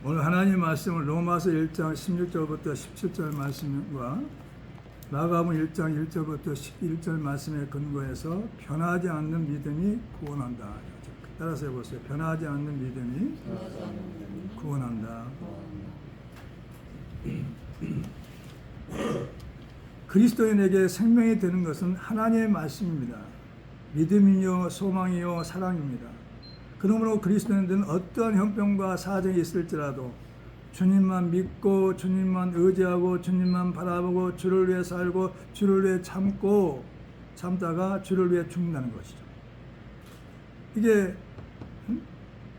오늘 하나님의 말씀은 로마서 1장 16절부터 17절 말씀과 마가복음 1장 1절부터 11절 말씀에 근거해서 변하지 않는 믿음이 구원한다. 따라서 해보세요. 변하지 않는 믿음이 구원한다. 그리스도인에게 생명이 되는 것은 하나님의 말씀입니다. 믿음이요 소망이요 사랑입니다. 그러므로 그리스도인들은 어떠한 형편과 사정이 있을지라도 주님만 믿고 주님만 의지하고 주님만 바라보고 주를 위해 살고 주를 위해 참다가 주를 위해 죽는다는 것이죠. 이게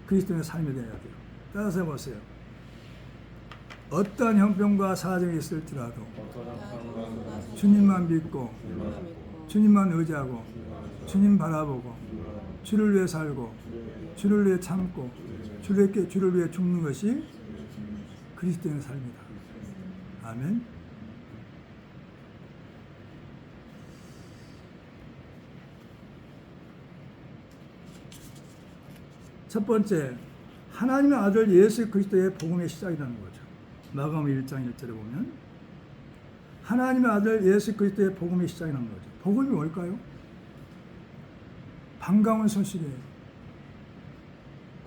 그리스도인의 삶이 되어야 돼요. 따라서 해보세요. 어떠한 형편과 사정이 있을지라도 주님만 믿고 주님만 의지하고 주님 바라보고 주를 위해 살고 주를 위해 참고 주를 위해 죽는 것이 그리스도인의 삶이다. 아멘. 첫 번째, 하나님의 아들 예수 그리스도의 복음의 시작이라는 거죠. 마가복음 1장 1절에 보면 하나님의 아들 예수 그리스도의 복음의 시작이라는 거죠. 복음이 뭘까요? 반가운 소식이에요.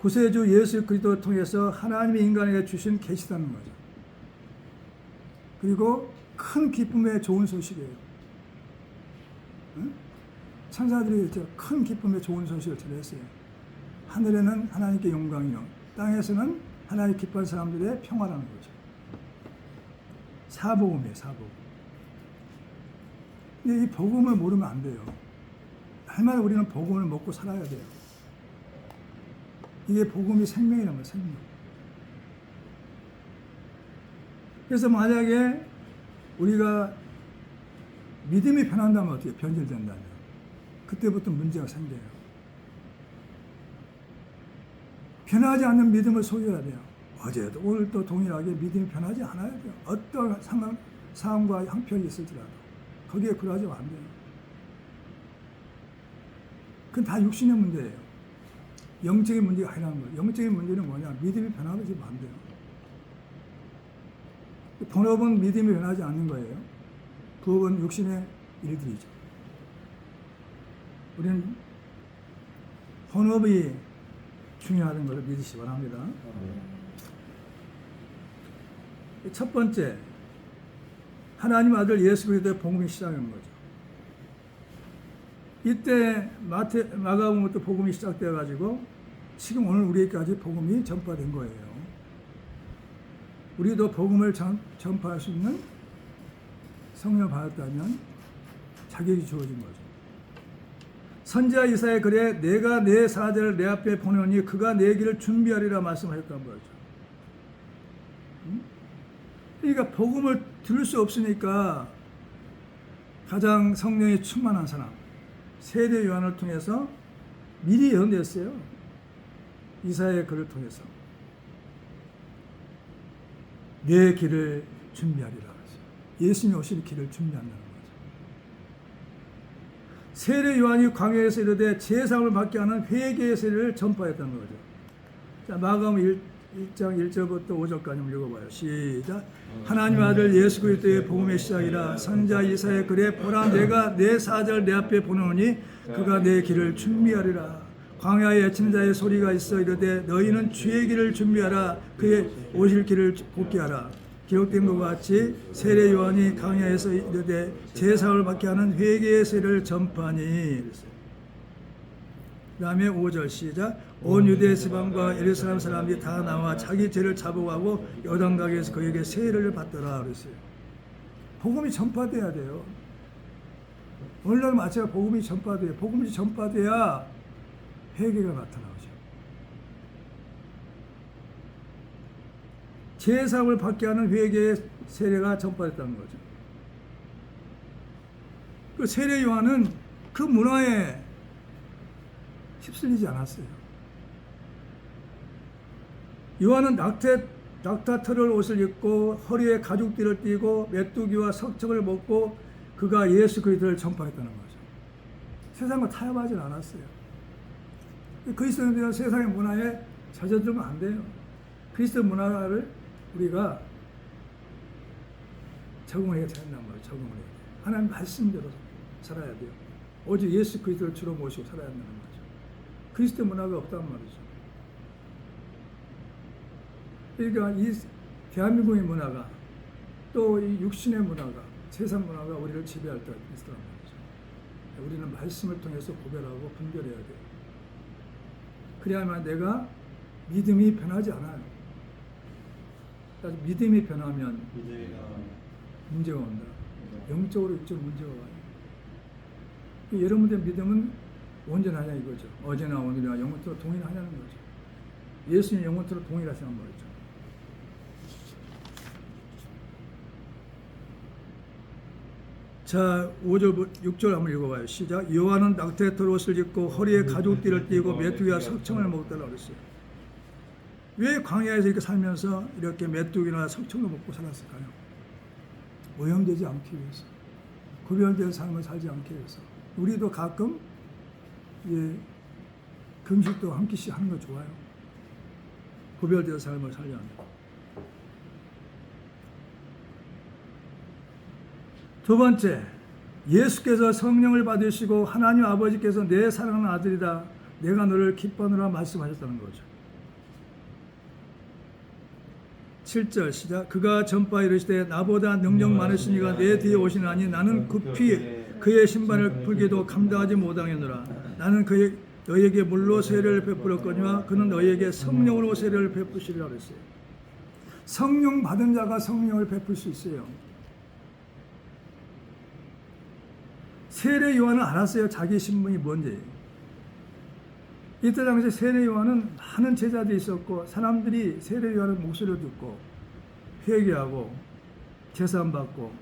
구세주 예수 그리스도를 통해서 하나님이 인간에게 주신 계시라는 거죠. 그리고 큰 기쁨의 좋은 소식이에요. 응? 천사들이 큰 기쁨의 좋은 소식을 전했어요. 하늘에는 하나님께 영광이요 땅에서는 하나님 기뻐하는 사람들의 평화라는 거죠. 사복음이에요. 사복음. 근데 이 복음을 모르면 안 돼요. 날마다 우리는 복음을 먹고 살아야 돼요. 이게 복음이 생명이라는 거예요. 생명. 그래서 만약에 우리가 믿음이 변한다면 어떻게 변질된다면 그때부터 문제가 생겨요. 변하지 않는 믿음을 소유해야 돼요. 어제도 오늘도 동일하게 믿음이 변하지 않아야 돼요. 어떤 상황과 형편이 있을지라도 거기에 굴하지면 안 돼요. 그건 다 육신의 문제예요. 영적인 문제가 아니라는 거예요. 영적인 문제는 뭐냐? 믿음이 변하지 안 돼요. 본업은 믿음이 변하지 않는 거예요. 부업은 육신의 일들이죠. 우리는 본업이 중요하다는 것을 믿으시기 바랍니다. 첫 번째, 하나님 아들 예수 그리스도의 복음이 시작하는 거죠. 이때 마가복음부터 복음이 시작되어 가지고 지금 오늘 우리에게까지 복음이 전파된 거예요. 우리도 복음을 전파할 수 있는 성령을 받았다면 자격이 주어진 거죠. 선지자 이사야 그래 내가 내 사자를 내 앞에 보내오니 그가 내 길을 준비하리라 말씀하셨다는 거죠. 그러니까 복음을 들을 수 없으니까 가장 성령이 충만한 사람 세례 요한을 통해서 미리 예언됐어요. 이사야의 글을 통해서 내 길을 준비하리라. 예수님이 오실 길을 준비한다는 거죠. 세례 요한이 광야에서 이르되 제사함을 받게 하는 회개의 세례를 전파했다는 거죠. 자, 마가복음 1장 1절부터 5절까지 읽어봐요. 시작. 하나님 아들 예수 그리스도의 복음의 시작이라. 선지자 이사야 그래 보라 내가 내 사자를 내 앞에 보내오니 그가 내 길을 준비하리라. 광야에 애치는 자의 소리가 있어 이르되 너희는 주의 길을 준비하라. 그의 오실 길을 곱게 하라. 기록된 것 같이 세례 요한이 광야에서 이르되 제사함을 받게 하는 회개의 세례를 전파하니. 그 다음에 5절 시작. 온 유대 지방과 예루살렘 사람들이 다 나와 자기 죄를 자복하고 요단강에서 그에게 세례를 받더라 그랬어요. 복음이 전파돼야 돼요. 오늘날 마찬가지로 복음이 전파돼요. 복음이 전파돼야 회개가 나타나죠. 제사함을 받게 하는 회개의 세례가 전파됐다는 거죠. 그 세례 요한은 그 문화에 휩쓸리지 않았어요. 요한은 낙타 털을 옷을 입고 허리에 가죽띠를 띠고 메뚜기와 석청을 먹고 그가 예수 그리스도를 전파했다는 거죠. 세상과 타협하지 않았어요. 그리스도인들은 세상의 문화에 젖어들면 안 돼요. 그리스도 문화를 우리가 적응을 해야 된단 말이에요. 적응을 해야 돼요. 하나님 말씀대로 살아야 돼요. 오직 예수 그리스도를 주로 모시고 살아야 한다는 거죠. 그리스도 문화가 없단 말이죠. 그러니까 이 대한민국의 문화가 또 이 육신의 문화가 세상 문화가 우리를 지배할 때가 있단 말이죠. 우리는 말씀을 통해서 구별하고 분별해야 돼요. 그래야만 내가 믿음이 변하지 않아요. 믿음이 변하면 문제가 온다. 영적으로 육적으로 문제가 와요. 여러분들 믿음은 온전하냐 이거죠. 어제나 오늘이나 영원토록 동일하냐는 거죠. 예수님 영원토록 동일하시는 말이죠. 자, 5절, 6절 한번 읽어봐요. 시작. 요한은 낙태토 옷을 입고 허리에 가죽띠를 띠고 메뚜기와 석청을 먹었다고 그랬어요. 왜 광야에서 이렇게 살면서 이렇게 메뚜기나 석청을 먹고 살았을까요? 오염되지 않기 위해서. 구별된 삶을 살지 않기 위해서. 우리도 가끔 금식도 한 끼씩 하는 거 좋아요. 구별된 삶을 살려면. 두 번째, 예수께서 성령을 받으시고 하나님 아버지께서 내 사랑하는 아들이다, 내가 너를 기뻐하노라 말씀하셨다는 거죠. 7절 시작. 그가 전파에 이르시되 나보다 능력 많으시니가 내 뒤에 오시나니 나는 급히 그의 신발을 풀기도 감당하지 못하겠노라. 나는 너희에게 물로 세례를 베풀었거니와 그는 너희에게 성령으로 세례를 베푸시리라 그랬어요. 성령 받은 자가 성령을 베풀 수 있어요. 세례 요한은 알았어요. 자기 신분이 뭔지. 이때 당시 세례 요한은 많은 제자들이 있었고 사람들이 세례 요한의 목소리를 듣고 회개하고 제사함받고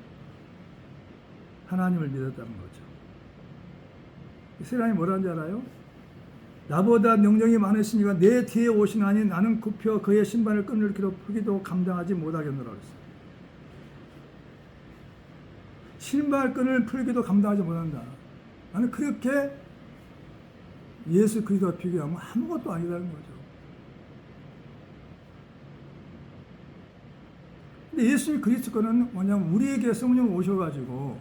하나님을 믿었다는 거죠. 세례 요한이 뭐라는지 알아요? 나보다 능력이 많으시니까 내 뒤에 오시나니 나는 굽혀 그의 신발을 끈을 풀기도 감당하지 못하겠노라 그랬어요. 신발끈을 풀기도 감당하지 못한다. 나는 그렇게 예수 그리스도와 비교하면 아무것도 아니라는 거죠. 근데 예수 그리스도는 뭐냐면 우리에게 성령 오셔가지고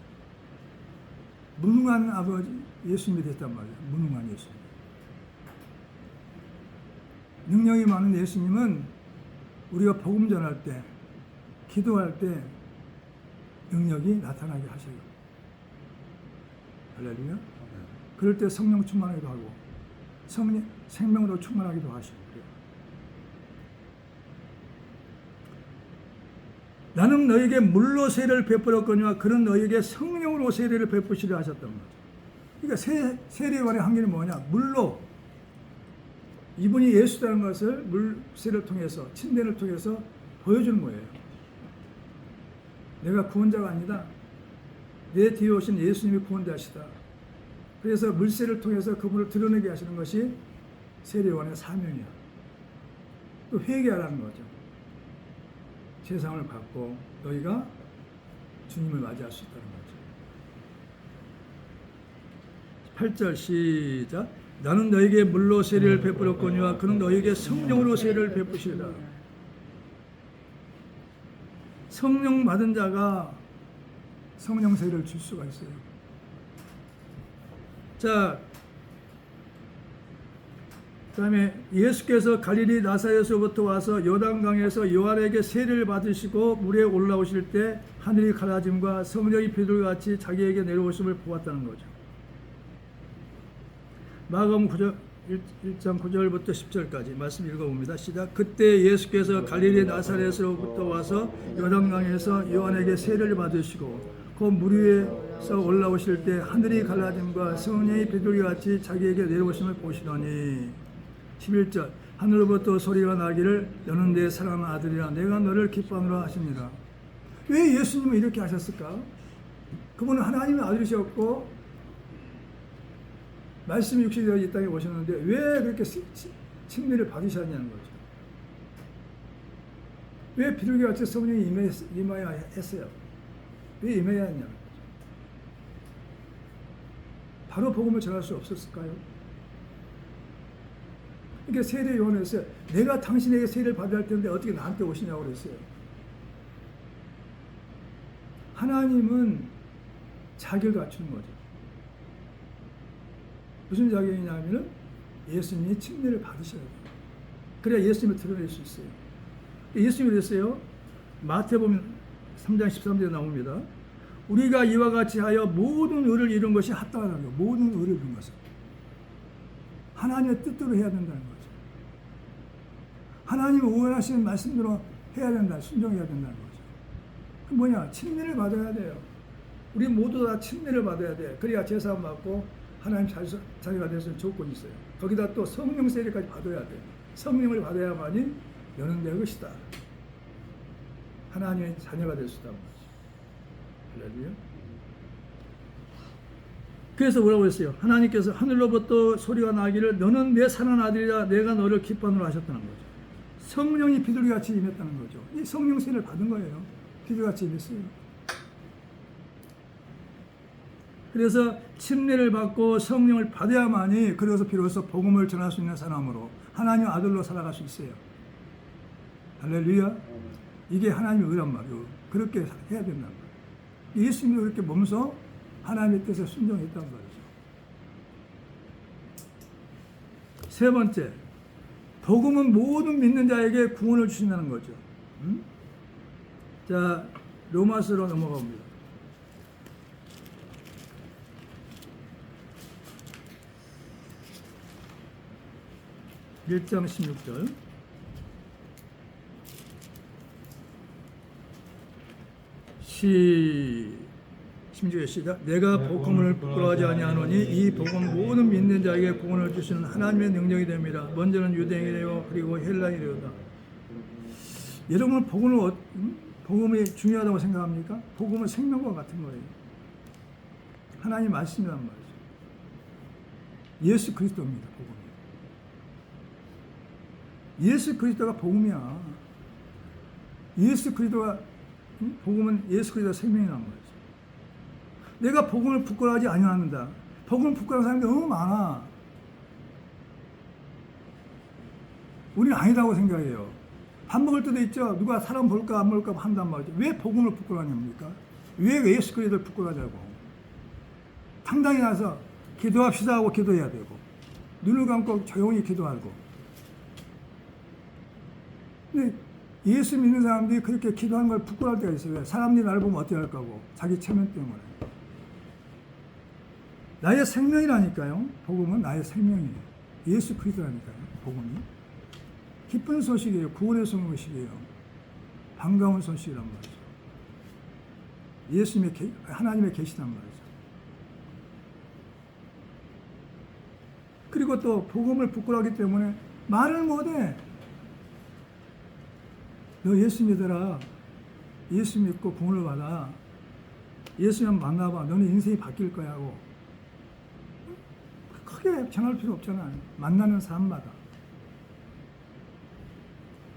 무능한 아버지 예수님이 됐단 말이에요. 무능한 예수님. 능력이 많은 예수님은 우리가 복음 전할 때, 기도할 때 능력이 나타나게 하셔요. 할렐루야. 그럴 때 성령 충만하기도 하고 생명으로 충만하기도 하시고 그래요. 나는 너에게 물로 세례를 베풀었거니와 그는 너에게 성령으로 세례를 베푸시려 하셨단 말이죠. 그러니까 세례 요한의 한계는 뭐냐? 물로 이분이 예수라는 것을 물 세례를 통해서 침례를 통해서 보여주는 거예요. 내가 구원자가 아니다. 내 뒤에 오신 예수님이 구원자시다. 그래서 물세를 통해서 그분을 드러내게 하시는 것이 세례요한의 사명이야. 또 회개하라는 거죠. 세상을 받고 너희가 주님을 맞이할 수 있다는 거죠. 8절 시작. 나는 너에게 물로 세례를 베풀었거니와 그는 너에게 성령으로 세례를 베푸시리라. 성령 받은 자가 성령 세례를 줄 수가 있어요. 자, 그 다음에 예수께서 갈릴리 나사렛에서부터 와서 요단강에서 요한에게 세례를 받으시고 물에 올라오실 때 하늘이 갈라짐과 성령이 비둘기같이 자기에게 내려오심을 보았다는 거죠. 마가복음 1장 9절부터 10절까지 말씀 읽어봅니다. 시작. 그때 예수께서 갈릴리 나사렛으로부터 와서 요단강에서 요한에게 세례를 받으시고 그 물 위에서 올라오실 때 하늘이 갈라짐과 성령이 비둘기같이 자기에게 내려오심을 보시더니 11절. 하늘로부터 소리가 나기를 너는 내 사랑하는 아들이라 내가 너를 기뻐하노라 하십니다. 왜 예수님은 이렇게 하셨을까? 그분은 하나님의 아들이셨고 말씀이 육신이 되어 이 땅에 오셨는데 왜 그렇게 침례를 받으셨냐는 거죠. 왜 비둘기같이 성령이 임하여야 했어요? 왜 임해야 했냐는 거죠. 바로 복음을 전할 수 없었을까요? 이렇게 세례 요한했어요. 내가 당신에게 세례를 받아야 할 텐데 어떻게 나한테 오시냐고 그랬어요. 하나님은 자격을 갖추는 거죠. 무슨 자격이냐면은 예수님이 침례를 받으셔야 돼요. 그래야 예수님을 드러낼 수 있어요. 예수님이 그랬어요. 마태복음 3장 13절에 나옵니다. 우리가 이와 같이 하여 모든 의를 이룬 것이 합당하다는 거예요. 모든 의를 이룬 것은 하나님의 뜻대로 해야 된다는 거죠. 하나님이 원하시는 말씀대로 해야 된다, 순종해야 된다는 거죠. 그 뭐냐? 침례를 받아야 돼요. 우리 모두 다 침례를 받아야 돼. 그래야 제사함 받고 하나님 자녀가 될 수 있는 조건이 있어요. 거기다 또 성령 세례까지 받아야 돼. 성령을 받아야만이 여는 될 것이다. 하나님의 자녀가 될 수 있다는 거죠. 할렐루야. 그래서 뭐라고 했어요? 하나님께서 하늘로부터 소리가 나기를 너는 내 사랑하는 아들이라 내가 너를 기뻐하노라 하셨다는 거죠. 성령이 비둘기같이 임했다는 거죠. 이 성령 세례를 받은 거예요. 비둘기같이 임했어요. 그래서 침례를 받고 성령을 받아야만이 그래서 비로소 복음을 전할 수 있는 사람으로 하나님 아들로 살아갈 수 있어요. 할렐루야. 이게 하나님의 의란 말이에요. 그렇게 해야 된단 말이에요. 예수님도 그렇게 몸소 하나님의 뜻에 순종했단 말이죠. 세 번째, 복음은 모든 믿는 자에게 구원을 주신다는 거죠. 자, 로마서로 넘어가 봅니다. 1장 16절. 시작. 내가 복음을 부끄러워하지 아니하노니 이 복음 모든 믿는 자에게 구원을 주시는 하나님의 능력이 됩니다. 먼저는 유대인이래요. 그리고 헬라인이래요다. 여러분 복음이 중요하다고 생각합니까? 복음은 생명과 같은 거예요. 하나님 말씀이란 말이죠. 예수 그리스도입니다. 복음이. 예수 그리스도가 복음이야. 예수 그리스도가 복음은 예수 그리스도가 생명이란 말이죠. 내가 복음을 부끄러워하지 아니한다. 복음을 부끄러워하는 사람이 너무 많아. 우리는 아니다고 생각해요. 밥 먹을 때도 있죠. 누가 사람 볼까 안 볼까 한단 말이죠. 왜 복음을 부끄러워하냐니까? 왜 예수 그리스도를 부끄러워하냐고. 당당히 나서 기도합시다 하고 기도해야 되고 눈을 감고 조용히 기도하고. 근데 예수 믿는 사람들이 그렇게 기도하는 걸 부끄러워할 때가 있어요. 사람들이 나를 보면 어떻게 할까 고 자기 체면 때문에. 나의 생명이라니까요. 복음은 나의 생명이에요. 예수 그리스도라니까요. 복음이. 기쁜 소식이에요. 구원의 소식이에요. 반가운 소식이란 말이죠. 예수님의 하나님의 계시란 말이죠. 그리고 또 복음을 부끄러워하기 때문에 말을 못해. 너 예수 믿어라. 예수 믿고 구원을 받아. 예수님 만나봐. 너는 인생이 바뀔 거야 하고. 크게 전할 필요 없잖아. 만나는 사람마다.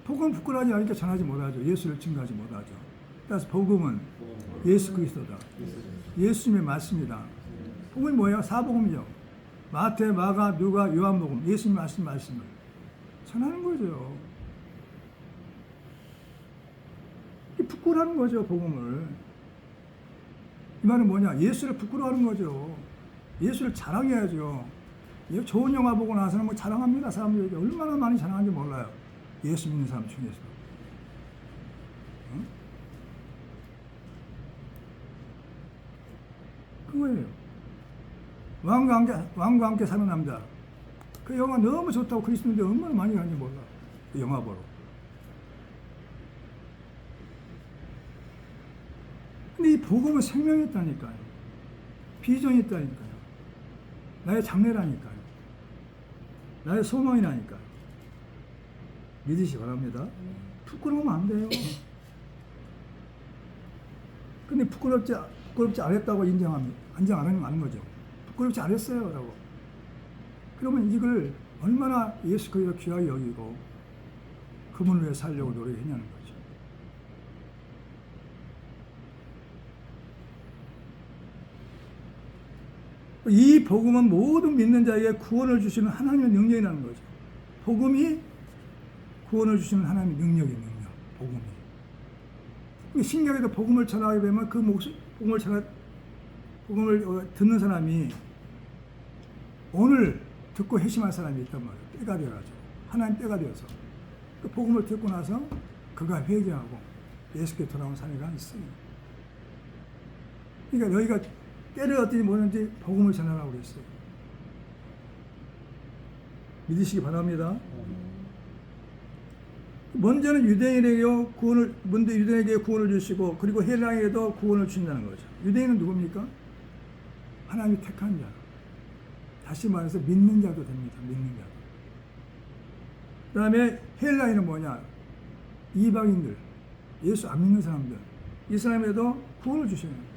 복음 부끄러워하지 않으니까 전하지 못하죠. 예수를 증거하지 못하죠. 그래서 복음은 예수 그리스도다. 예수님의 말씀이다. 복음이 뭐예요? 사복음이죠. 마태, 마가, 누가, 요한복음. 예수님 말씀을 전하는 거죠. 부끄러워하는 거죠. 복음을. 이 말은 뭐냐? 예수를 부끄러워하는 거죠. 예수를 자랑해야죠. 좋은 영화 보고 나서는 뭐 자랑합니다. 사람들에게 얼마나 많이 자랑하는지 몰라요. 예수 믿는 사람 중에서. 응? 그거예요. 왕과 함께 사는 남자. 그 영화 너무 좋다고 그리스도인데 얼마나 많이 가는지 몰라. 그 영화 보러. 근데 이 복음은 생명이 있다니까요. 비전이 있다니까요. 나의 장래라니까요. 나의 소망이라니까요. 믿으시 바랍니다. 부끄러우면 안 돼요. 근데 부끄럽지 않았다고 인정 안 하는 거죠. 부끄럽지 않았어요. 라고. 그러면 이걸 얼마나 예수 그리스도 귀하게 여기고 그분을 위해 살려고 노력했냐는 거죠. 이 복음은 모든 믿는 자에게 구원을 주시는 하나님의 능력이라는 거죠. 복음이 구원을 주시는 하나님의 능력이에요. 능력. 복음이. 신기하게도 복음을 전하게 되면 그 복음을 듣는 사람이 오늘 듣고 회심할 사람이 있단 말이에요. 때가 되어가지고 하나님 때가 되어서 그 복음을 듣고 나서 그가 회개하고 예수께 돌아온 사례가 있어요. 그러니까 너희가 때를 어떻게 모르는지 복음을 전하라고 그랬어요. 믿으시기 바랍니다. 먼저는 유대인에게 구원을 주시고 그리고 헬라인에게도 구원을 주신다는 거죠. 유대인은 누굽니까? 하나님이 택한 자. 다시 말해서 믿는 자도 됩니다. 믿는 자도. 그 다음에 헬라인은 뭐냐? 이방인들, 예수 안 믿는 사람들. 이 사람에도 구원을 주시는 거예요.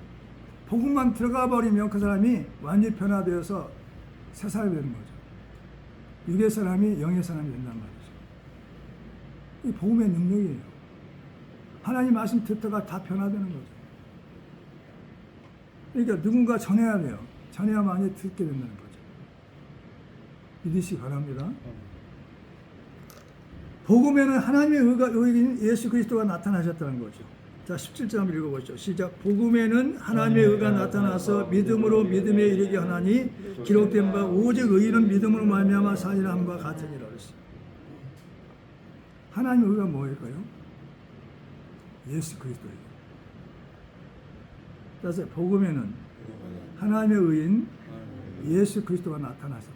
복음만 들어가 버리면 그 사람이 완전히 변화되어서 새 사람이 되는 거죠. 육의 사람이 영의 사람이 된단 말이죠. 이 복음의 능력이에요. 하나님 말씀 듣다가 다 변화되는 거죠. 그러니까 누군가 전해야 돼요. 전해야만이 듣게 된다는 거죠. 믿으시기 바랍니다. 복음에는 하나님의 의인 예수 그리스도가 나타나셨다는 거죠. 자, 17절 한번 읽어보시죠. 시작. 복음에는 하나님의 의가 나타나서 믿음으로 믿음에 이르게 하나니 기록된 바 오직 의인은 믿음으로 말미암아 살리라 함과 같으니라 그랬어요. 하나님의 의가 뭐일까요? 예수 그리스도예요. 그래서 복음에는 하나님의 의인 예수 그리스도가 나타나셨다.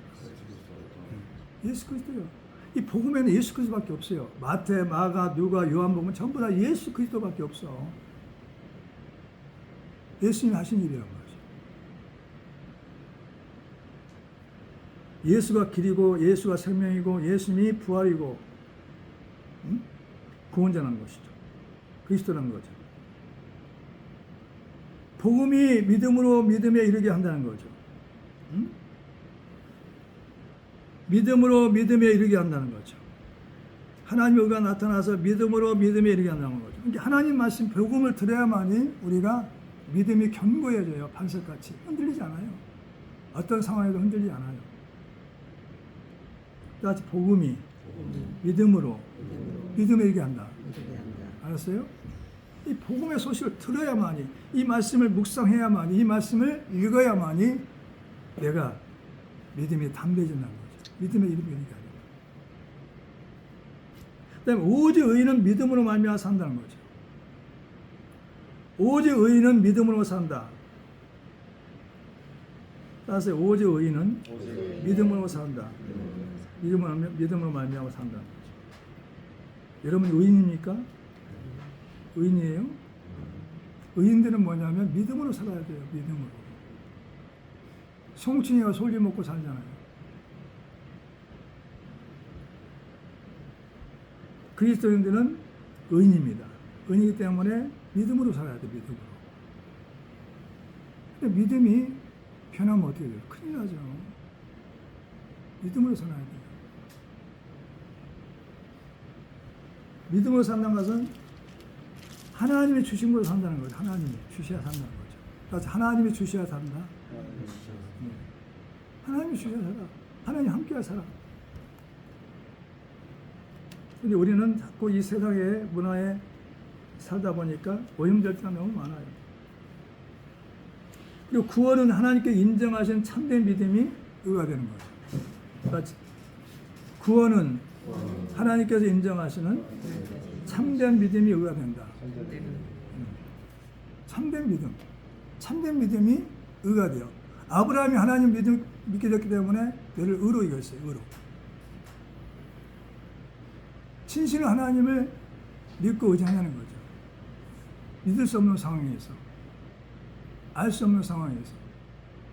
예수 그리스도요. 이 복음에는 예수 그리스도밖에 없어요. 마태, 마가, 누가, 요한복음 전부 다 예수 그리스도밖에 없어. 예수님이 하신 일이란 말이죠. 예수가 길이고 예수가 생명이고 예수님이 부활이고 구원자라는 것이죠. 그리스도라는 거죠. 복음이 믿음으로 믿음에 이르게 한다는 거죠. 믿음으로 믿음에 이르게 한다는 거죠. 하나님의 의가 나타나서 믿음으로 믿음에 이르게 한다는 거죠. 그러니까 하나님 말씀 복음을 들어야만이 우리가 믿음이 견고해져요. 반석같이 흔들리지 않아요. 어떤 상황에도 흔들리지 않아요. 다시 복음이 믿음으로 믿음에 이르게 한다. 알았어요? 이 복음의 소식을 들어야만이, 이 말씀을 묵상해야만이, 이 말씀을 읽어야만이 내가 믿음이 담대해진다는 거죠. 믿음의 이름이 아니라. 그다음에 오직 의인은 믿음으로 말미암아 산다는 거죠. 오직 의인은 믿음으로 산다. 따라서 오직 의인은 믿음으로 산다. 믿음으로 말미암아 산다는 거죠. 여러분 의인입니까? 의인이에요? 의인들은 뭐냐면 믿음으로 살아야 돼요. 믿음으로. 송충이가 솔잎 먹고 살잖아요. 그리스도인들은 의인입니다. 의인이기 때문에 믿음으로 살아야 돼요. 믿음으로. 근데 믿음이 변하면 어떻게 돼요? 큰일 나죠. 믿음으로 살아야 돼요. 믿음으로 산다는 것은 하나님이 주신 걸로 산다는 거죠. 하나님이 주셔야 산다는 거죠. 그래서 하나님이 주셔야 산다. 네. 하나님이 주셔야 살아. 하나님 함께야 살아. 근데 우리는 자꾸 이 세상의 문화에 살다 보니까 오염될 때가 너무 많아요. 그리고 구원은 하나님께 인정하신 참된 믿음이 의가 되는 거죠. 그러니까 구원은 하나님께서 인정하시는 참된 믿음이 의가 된다. 참된 믿음. 참된 믿음이 의가 돼요. 아브라함이 하나님 믿게 됐기 때문에 그를 의로 이겼어요. 의로. 진실은 하나님을 믿고 의지하는 거죠. 믿을 수 없는 상황에서, 알 수 없는 상황에서,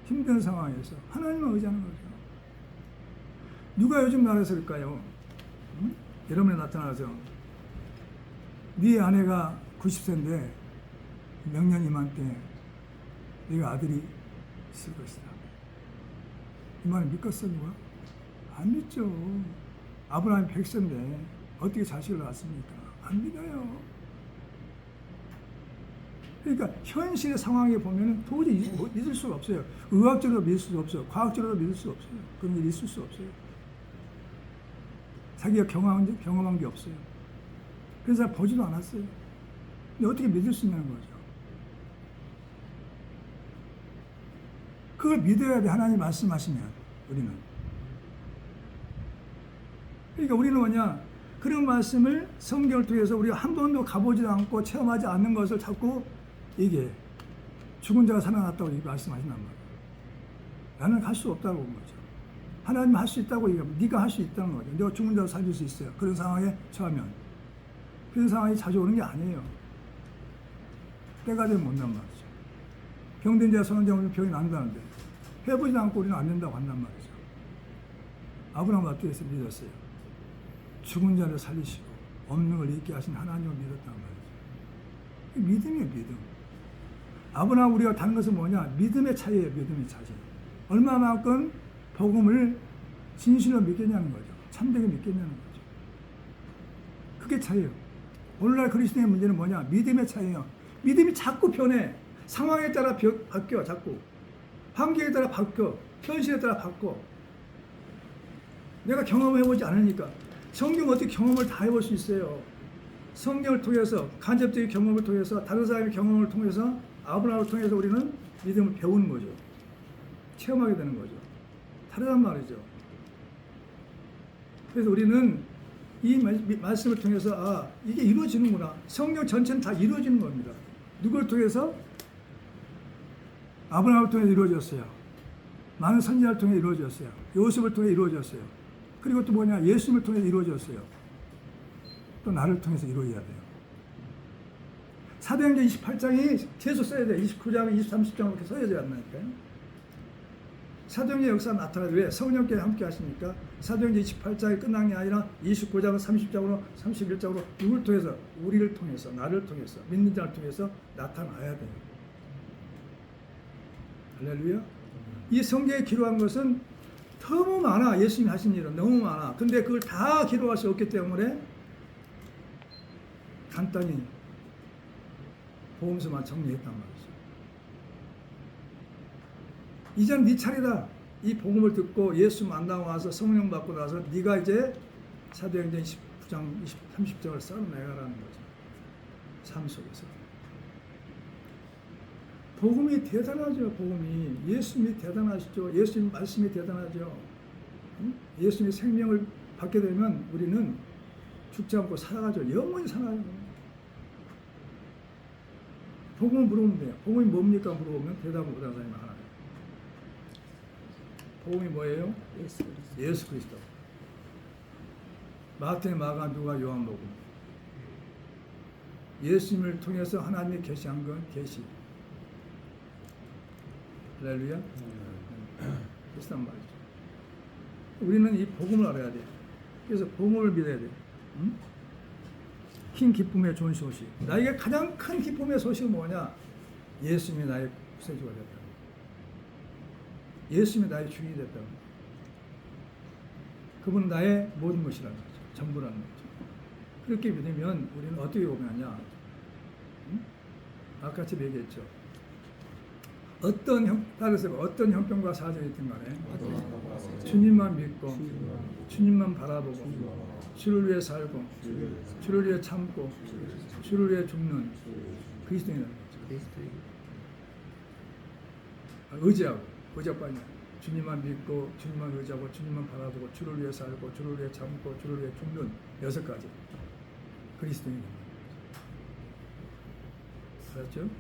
힘든 상황에서 하나님을 의지하는 거죠. 누가 요즘 나라에서일까요? 여러분이 나타나서 네 아내가 90세인데 명년 이맘때 네가 아들이 있을 것이다. 이 말을 믿겠어 누가? 안 믿죠. 아브라함이 100세인데 어떻게 자식을 낳았습니까? 안 믿어요. 그러니까 현실의 상황에 보면 도저히 믿을 수가 없어요. 의학적으로 믿을 수도 없어요. 과학적으로 믿을 수 없어요. 그런 일이 있을 수 없어요. 자기가 경험한 게 없어요. 그래서 보지도 않았어요. 근데 어떻게 믿을 수 있냐는 거죠. 그걸 믿어야 돼. 하나님 말씀하시면 우리는. 그러니까 우리는 뭐냐, 그런 말씀을 성경을 통해서 우리가 한 번도 가보지도 않고 체험하지 않는 것을 자꾸 이게 죽은 자가 살아났다고 말씀하신단 말이에요. 나는 할 수 없다고 본 거죠. 하나님 할 수 있다고 얘기하면 네가 할 수 있다는 거죠. 내가 죽은 자를 살릴 수 있어요. 그런 상황에 처하면. 그런 상황이 자주 오는 게 아니에요. 때가 되면 온단 말이죠. 병든 자와 선원자 병이 난다는데 해보지 않고 우리는 안 된다고 한단 말이죠. 아브라함 앞에서 믿었어요. 죽은 자를 살리시고 없는 걸 있게 하신 하나님을 믿었단 말이죠. 믿음이에요, 믿음. 아브라함 우리가 다른 것은 뭐냐? 믿음의 차이예요, 믿음의 차이. 얼마만큼 복음을 진실로 믿겠냐는 거죠. 참되게 믿겠냐는 거죠. 그게 차이예요. 오늘날 그리스도의 문제는 뭐냐? 믿음의 차이예요. 믿음이 자꾸 변해. 상황에 따라 바뀌어, 자꾸. 환경에 따라 바뀌어. 현실에 따라 바뀌어. 내가 경험해보지 않으니까. 성경 어떻게 경험을 다 해볼 수 있어요? 성경을 통해서, 간접적인 경험을 통해서, 다른 사람의 경험을 통해서, 아브라함을 통해서 우리는 믿음을 배우는 거죠. 체험하게 되는 거죠. 다르단 말이죠. 그래서 우리는 이 말씀을 통해서 이게 이루어지는구나. 성경 전체는 다 이루어지는 겁니다. 누구를 통해서? 아브라함을 통해 이루어졌어요. 많은 선지자를 통해 이루어졌어요. 요셉을 통해 이루어졌어요. 그리고 또 뭐냐? 예수님을 통해 이루어졌어요. 또 나를 통해서 이루어져야 돼요. 사도행전 28장이 계속 써야 돼요. 29장, 30장 이렇게 써야 되지 않나요? 사도행전 역사가 나타나요. 왜? 성령께 함께 하시니까 사도행전 28장이 끝난 게 아니라 29장은 30장으로 31장으로 누굴 통해서? 우리를 통해서, 나를 통해서, 믿는 자를 통해서 나타나야 돼요. 할렐루야. 이 성경에 기록한 것은 너무 많아. 예수님이 하신 일은 너무 많아. 근데 그걸 다 기록할 수 없기 때문에 간단히 복음서만 정리했단 말이죠. 이제는 네 차례다. 이 복음을 듣고 예수 만나고 와서 성령 받고 나서 네가 이제 사도행전 29장, 30장을 써내가라는 거죠. 삶 속에서. 복음이 대단하죠. 복음이. 예수님이 대단하시죠. 예수님 말씀이 대단하죠. 예수님의 생명을 받게 되면 우리는 죽지 않고 살아가죠. 영원히 살아요. 복음을 물어보면 돼요. 복음이 뭡니까? 물어보면 대답을 못하는 사람이 많아요. 복음이 뭐예요? 예수 그리스도. 마태, 마가, 누가, 요한복음. 예수님을 통해서 하나님이 계시한 건 계시. 할렐루야. 그렇단 말이죠. 우리는 이 복음을 알아야 돼요. 그래서 복음을 믿어야 돼요. 큰 기쁨의 좋은 소식. 나에게 가장 큰 기쁨의 소식은 뭐냐? 예수님이 나의 구세주가 됐다. 예수님이 나의 주인이 됐다. 그분은 나의 모든 것이라는 거죠. 전부라는 거죠. 그렇게 믿으면 우리는 어떻게 보면요. 아까 제가 얘기했죠. 어떤 형편과 사정이 있든 간에 주님만 믿고 주님만 바라보고 주를 위해 살고 주를 위해 참고 주를 위해 죽는 그리스도인이라는 거죠. 의지하고 의적반이야. 주님만 믿고 주님만 의지하고 주님만 바라보고 주를 위해 살고 주를 위해 참고 주를 위해 죽는 6가지 그리스도인입니다. 알았죠?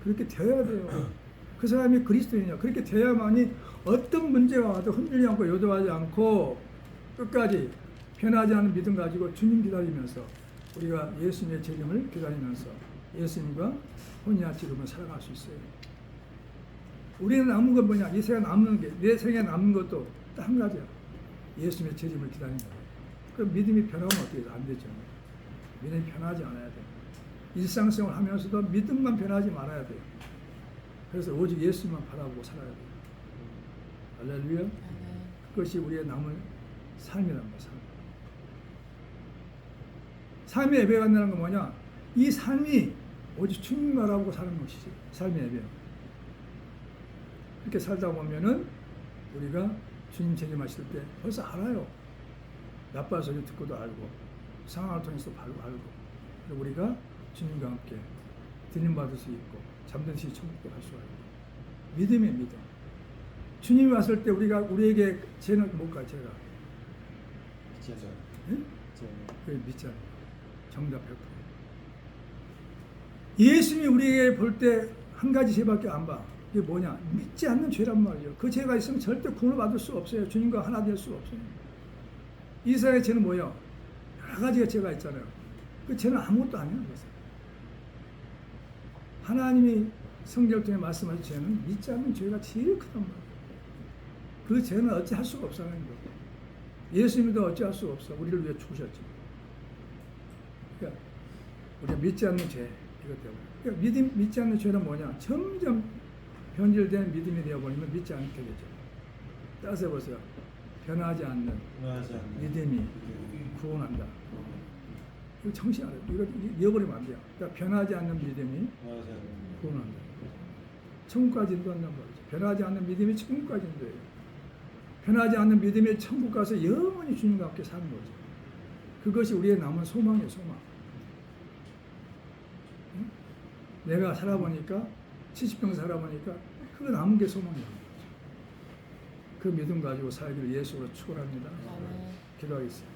그렇게 되어야 돼요. 그 사람이 그리스도인이야. 그렇게 되어야만이 어떤 문제가 와도 흔들리지 않고 요동하지 않고 끝까지 변하지 않은 믿음 가지고 주님 기다리면서 우리가 예수님의 재림을 기다리면서 예수님과 혼인같이 이루며 살아갈 수 있어요. 우리는 남은 건 뭐냐? 이 세상에 남는 게, 내 생에 남는 것도 딱 한 가지야. 예수님의 재림을 기다리는 거예요. 그럼 믿음이 변하면 어떻게 해서 안 되죠. 믿음이 변하지 않아야 돼요. 일상생활 하면서도 믿음만 변하지 말아야 돼요. 그래서 오직 예수님만 바라보고 살아야 돼요. 할렐루야. 그것이 우리의 남은 삶이란 거예요. 삶의 예배가 된다는 건 뭐냐? 이 삶이 오직 주님 바라보고 사는 것이지. 삶의 예배. 이렇게 살다 보면은 우리가 주님 재림하실 때 벌써 알아요. 나쁜 소리 듣고도 알고 상황을 통해서 알고 그리고 우리가 주님과 함께 들림받을 수 있고 잠든 시 천국에 갈 수가 있고 믿음의 믿음. 주님이 왔을 때 우리에게 죄는 뭘까요? 죄가 진짜. 응? 그게 믿잖아요. 정답 100%. 예수님이 우리에게 볼 때 한 가지 죄밖에 안 봐. 그게 뭐냐? 믿지 않는 죄란 말이죠. 그 죄가 있으면 절대 구원을 받을 수 없어요. 주님과 하나 될 수 없어요. 이 세상의 죄는 뭐예요? 여러 가지가 죄가 있잖아요. 그 죄는 아무것도 아니에요. 그래서. 하나님이 성경을 통해 말씀하신 죄는 믿지 않는 죄가 제일 크단 말이에요. 그 죄는 어찌할 수가 없어요. 예수님도 어찌할 수가 없어. 우리를 위해 죽으셨죠. 그러니까 우리가 믿지 않는 죄 이것 때문에. 그러니까 믿지 않는 죄는 뭐냐? 점점 변질된 믿음이 되어버리면 믿지 않게 되죠. 따서 보세요. 변하지 않는 믿음이 구원한다. 이거 정신 알아요. 이거 잃어버리면 안 돼요. 그러니까 변하지 않는 믿음이 구원한다. 천국까지 인도한단 말이죠. 변하지 않는 믿음이 천국까지 인도해요. 변하지 않는 믿음이 천국 가서 영원히 주님과 함께 사는 거죠. 그것이 우리의 남은 소망이에요. 소망. 응? 내가 살아보니까 70평 살아보니까 그 남은 게 소망이에요. 그 믿음 가지고 살기를 예수로 축원합니다. 기도하겠습니다.